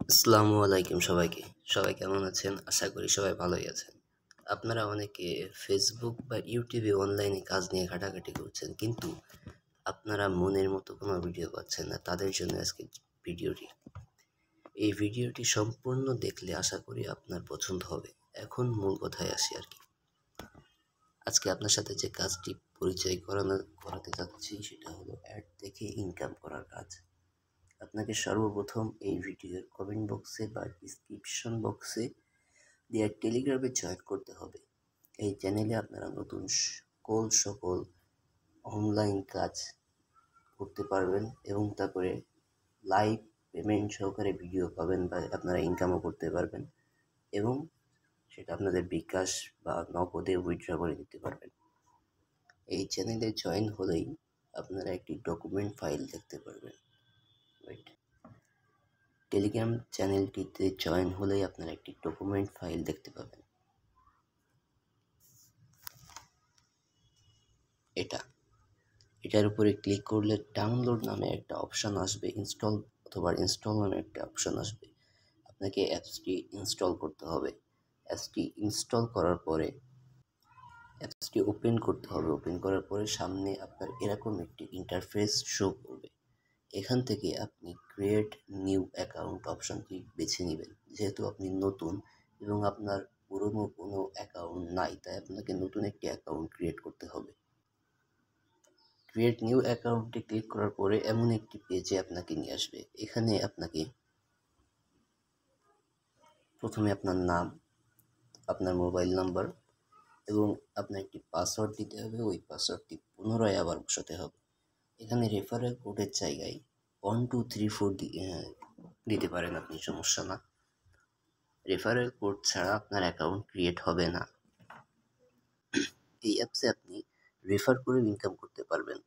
আসসালামু আলাইকুম সবাইকে। সবাই কেমন আছেন? আশা করি সবাই ভালোই আছেন। আপনারা অনেকে ফেসবুক বা ইউটিউবে অনলাইনে কাজ নিয়ে ঘাটাঘাটি করছেন, কিন্তু আপনারা মনের মতো কোনো ভিডিও পাচ্ছেন না। তাদের জন্য আজকের ভিডিওটি। এই ভিডিওটি সম্পূর্ণ দেখলে আশা করি আপনার পছন্দ হবে। এখন মূল কথায় আসি আরকি। আজকে আপনার সাথে যে কাজটি পরিচয় করাতে যাচ্ছি সেটা হলো অ্যাড দেখে ইনকাম করার কাজ। আপনাকে সর্বপ্রথম এই ভিডিওর কমেন্ট বক্সে বা ডিসক্রিপশন বক্সে দেওয়া টেলিগ্রামে জয়েন করতে হবে। এই চ্যানেলে আপনারা নতুন সকল অনলাইন কাজ করতে পারবেন এবং তারপরে লাইভ পেমেন্ট সহকারে ভিডিও পাবেন বা আপনারা ইনকামও করতে পারবেন এবং সেটা আপনাদের বিকাশ বা নগদে উইথড্র করে দিতে পারবেন। এই চ্যানেলে জয়েন হলেই আপনারা একটি ডকুমেন্ট ফাইল দেখতে পারবেন। ওয়েট টেলিগ্রাম চ্যানেলটিতে জয়েন হলেই আপনারা একটি ডকুমেন্ট ফাইল দেখতে পাবেন। এটার উপরে ক্লিক করলে ডাউনলোড নামে একটা অপশান আসবে, ইনস্টল নামে একটা অপশান আসবে। আপনাকে অ্যাপসটি ইনস্টল করতে হবে। অ্যাপসটি ইনস্টল করার পরে অ্যাপসটি ওপেন করতে হবে। ওপেন করার পরে সামনে আপনার এরকম একটি ইন্টারফেস শো করবে। এখান থেকে আপনি ক্রিয়েট নিউ অ্যাকাউন্ট অপশনটি বেছে নেবেন। যেহেতু আপনি নতুন এবং আপনার পুরনো কোনো অ্যাকাউন্ট নাই, তাই আপনাকে নতুন একটি অ্যাকাউন্ট ক্রিয়েট করতে হবে। ক্রিয়েট নিউ অ্যাকাউন্টে ক্লিক করার পরে এমন একটি পেজে আপনাকে নিয়ে আসবে। এখানে আপনাকে প্রথমে আপনার নাম, আপনার মোবাইল নাম্বার এবং আপনার একটি পাসওয়ার্ড দিতে হবে। ওই পাসওয়ার্ডটি পুনরায় আবার বসাতে হবে। এখানে রেফারেল কোডের জায়গায় 1234 দিতে পারেন আপনি, সমস্যা না। রেফারেল কোড ছাড়া আপনার অ্যাকাউন্ট ক্রিয়েট হবে না। এই অ্যাপসে আপনি রেফার করে ইনকাম করতে পারবেন।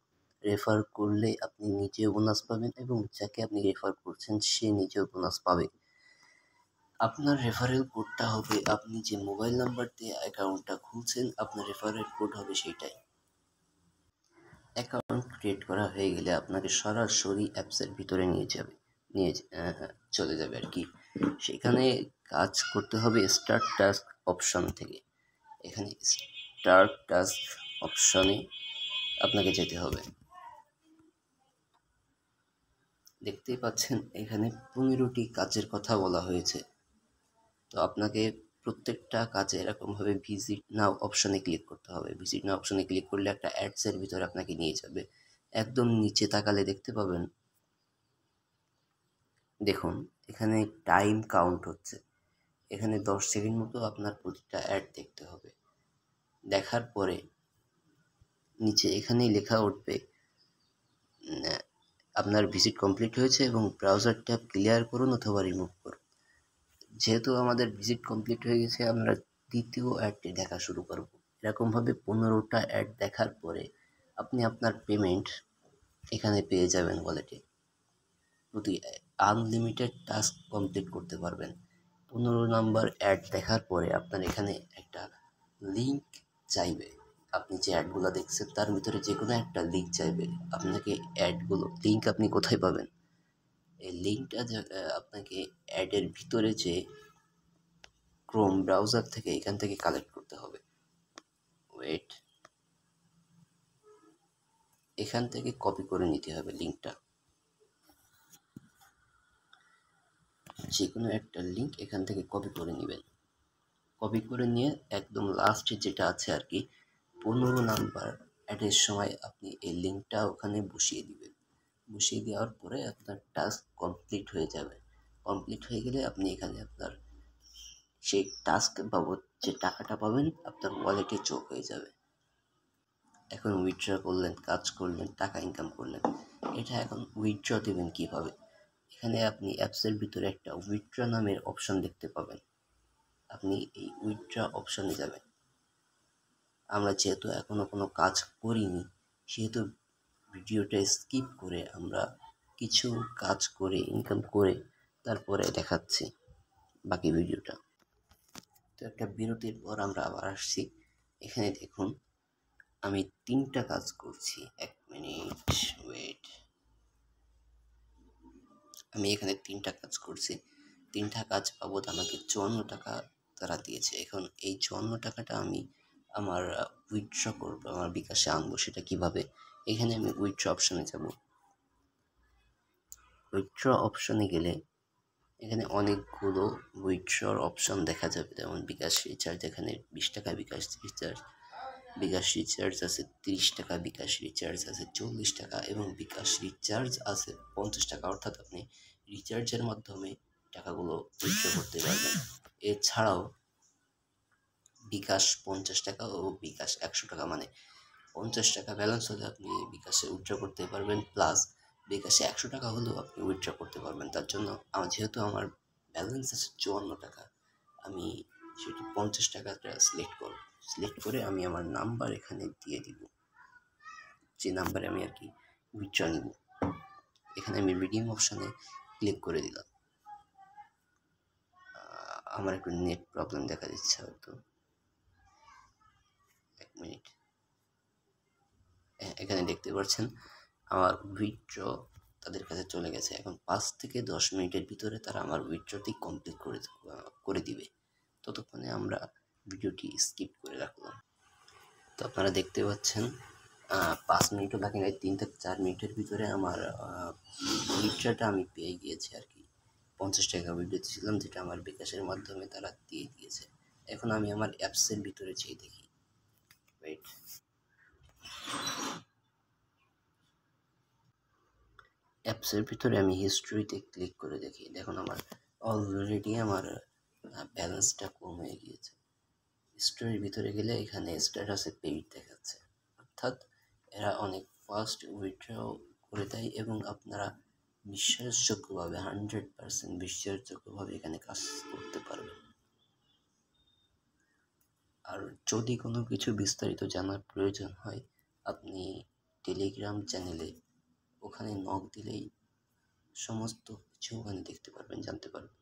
রেফার করলে আপনি নিজেও বোনাস পাবেন এবং যাকে আপনি রেফার করছেন সে নিজেও বোনাস পাবে। আপনার রেফারেল কোডটা হবে, আপনি যে মোবাইল নাম্বার দিয়ে অ্যাকাউন্টটা খুলছেন আপনার রেফারেল কোড হবে সেইটাই। অ্যাকাউন্ট ক্রিয়েট করা হয়ে গেলে আপনাকে সরাসরি অ্যাপসের ভিতরে নিয়ে চলে যাবে আর কি। সেখানে কাজ করতে হবে স্টার্ট টাস্ক অপশন থেকে। এখানে স্টার্ট টাস্ক অপশনে আপনাকে যেতে হবে। দেখতেই পাচ্ছেন এখানে 15টি কাজের কথা বলা হয়েছে। তো আপনাকে প্রত্যেকটা কাজে এরকমভাবে ভিজিট নাও অপশনে ক্লিক করতে হবে। ভিজিট নাও অপশনে ক্লিক করলে একটা অ্যাডসের ভিতরে আপনাকে নিয়ে যাবে। একদম নিচে তাকালে দেখতে পাবেন, দেখুন এখানে টাইম কাউন্ট হচ্ছে। এখানে 10 সেকেন্ড মতো আপনার প্রতিটা অ্যাড দেখতে হবে। দেখার পরে নিচে এখানেই লেখা উঠবে আপনার ভিজিট কমপ্লিট হয়েছে এবং ব্রাউজার ট্যাব ক্লিয়ার করুন অথবা রিমুভ করুন। যেহেতু আমাদের ভিজিট কমপ্লিট হয়ে গেছে, আমরা দ্বিতীয় অ্যাডটি দেখা শুরু করব। এরকমভাবে 15টা অ্যাড দেখার পরে আপনি আপনার পেমেন্ট এখানে পেয়ে যাবেন ওয়ালেটে। প্রতি আনলিমিটেড টাস্ক কমপ্লিট করতে পারবেন। 15 নাম্বার অ্যাড দেখার পরে আপনার এখানে একটা লিঙ্ক চাইবে। আপনি যে অ্যাডগুলো দেখছেন তার ভিতরে যে কোনো একটা লিঙ্ক চাইবে আপনাকে। লিঙ্ক আপনি কোথায় পাবেন? এই লিঙ্কটা আপনাকে অ্যাডের ভিতরে যে ক্রোম ব্রাউজার থেকে এখান থেকে কালেক্ট করতে হবে। ওয়েট, এখান থেকে কপি করে নিতে হবে লিঙ্কটা। যে কোনো একটা লিঙ্ক এখান থেকে কপি করে নেবেন। কপি করে নিয়ে একদম লাস্টে যেটা আছে আর কি, 15 নাম্বার অ্যাডের সময় আপনি এই লিঙ্কটা ওখানে বসিয়ে দিবেন। বসিয়ে দেওয়ার পরে আপনার টাস্ক কমপ্লিট হয়ে যাবে। কমপ্লিট হয়ে গেলে আপনি এখানে আপনার সেই টাস্ক বাবদ যে টাকাটা পাবেন আপনার ওয়ালেটে যোগ হয়ে যাবে। এখন উইথড্র করলেন, কাজ করলেন, টাকা ইনকাম করলেন। এটা এখন উইথড্র দেবেন কীভাবে? এখানে আপনি অ্যাপসের ভিতরে একটা উইথড্র নামের অপশন দেখতে পাবেন। আপনি এই উইথড্র অপশনে যাবেন। আমরা যেহেতু এখনও কোনো কাজ করিনি, সেহেতু ভিডিওটা স্কিপ করে আমরা কিছু কাজ করে ইনকাম করে তারপরে দেখাচ্ছি বাকি ভিডিওটা। তো একটা বিরতির পর আমরা আবার আসছি। এখানে দেখুন আমি 3টা কাজ করছি। 1 মিনিট ওয়েট। আমি এখানে 3টা কাজ করছি। 3টা কাজ বাবদ আমাকে 54 টাকা তারা দিয়েছে। এখন এই 54 টাকাটা আমি আমার উইথড্র করবো, আমার বিকাশে আনবো। সেটা কিভাবে? এখানে আমি উইথড্র অপশনে যাব। উইথড্র অপশনে গেলে এখানে অনেকগুলো উইথড্রর অপশন দেখা যাবে, যেমন বিকাশ রিচার্জ, এখানে 20 টাকা বিকাশ রিচার্জ, বিকাশ রিচার্জ আছে 30 টাকা, বিকাশ রিচার্জ আছে 40 টাকা এবং বিকাশ রিচার্জ আছে 50 টাকা। অর্থাৎ আপনি রিচার্জের মাধ্যমে টাকাগুলো উইথড্র করতে পারবেন। এছাড়াও বিকাশ 50 টাকা ও বিকাশ 100 টাকা, মানে 50 টাকা ব্যালেন্স হলে আপনি বিকাশে উইথড্র করতে পারবেন, প্লাস বিকাশে 100 টাকা হলেও আপনি উইথড্র করতে পারবেন। তার জন্য যেহেতু আমার ব্যালেন্স আছে 54 টাকা, আমি সেটি 50 টাকাটা সিলেক্ট করে আমি আমার নাম্বার এখানে দিয়ে দিব, যে নাম্বারে আমি আর কি উইথড্র নিব। এখানে আমি রিডিম অপশানে ক্লিক করে দিলাম। আমার একটু নেট প্রবলেম দেখা দিচ্ছে, হয়তো 1 মিনিট। এখানে দেখতে পাচ্ছেন আমার উইথড্র তাদের কাছে চলে গেছে। এখন 5 থেকে 10 মিনিটের ভিতরে তারা আমার উইথড্রটি কমপ্লিট করে দিবে। ততক্ষণে আমরা ভিডিওটি স্কিপ করে রাখলাম। তো আপনারা দেখতে পাচ্ছেন 5 মিনিটও লাগে নাই, 3 থেকে 4 মিনিটের ভিতরে আমার উইথড্রটা আমি পেয়ে গিয়েছি আর কি। 50 টাকা উইথড্র ছিলাম, যেটা আমার বিকাশের মাধ্যমে তারা দিয়ে দিয়েছে। এখন আমি আমার অ্যাপসের ভিতরে যেয়ে দেখি। ওয়েট, অ্যাপসের ভিতরে আমি হিস্ট্রিতে ক্লিক করে দেখি। দেখুন আমার অলরেডি আমার ব্যালেন্সটা কম হয়ে গিয়েছে। হিস্ট্রির ভিতরে গেলে এখানে স্ট্যাটাসে পেইড দেখাচ্ছে, অর্থাৎ এরা অনেক ফাস্ট উইথড্র করে দেয় এবং আপনারা বিশ্বাসযোগ্যভাবে 100% বিশ্বাসযোগ্যভাবে এখানে কাজ করতে পারবেন। আর যদি কোনো কিছু বিস্তারিত জানার প্রয়োজন হয়, আপনি টেলিগ্রাম চ্যানেলে ওখানে নক দিলেই সমস্ত কিছু ওখানে দেখতে পারবেন, জানতে পারবেন।